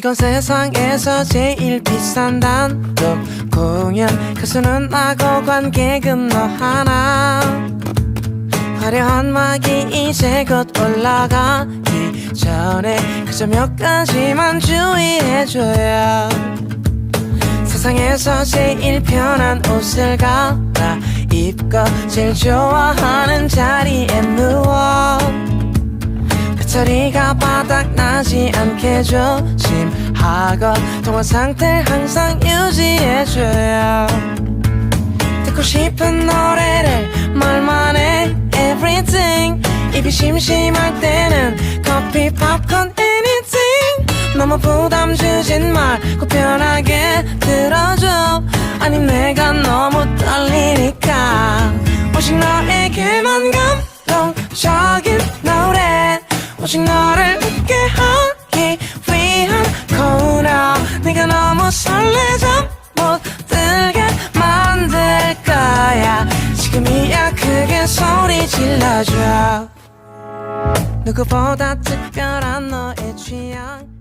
이건 세상에서 제일 비싼 단독 공연. 가수는 나고 관객은 너 하나. 화려한 막이 이제 곧 올라가기 전에 그저 몇 가지만 주의해줘요. 세상에서 제일 편한 옷을 갈아입고 제일 좋아하는 자리에 누워 배터리가 바닥나지 않게 조심하고 통화 상태를 항상 유지해줘요. 듣고 싶은 노래를 말만 해 everything. 입이 심심할 때는 커피 팝콘 anything. 너무 부담 주진 말고 편하게 들어줘. 아니 내가 너무 떨리니까 오직 너에게만 감동적인 노래. 오직 너를 웃게 하기 위한 코너. 네가 너무 설레져 못 들게 만들 거야. 지금이야 크게 소리 질러줘. 누구보다 특별한 너의 취향.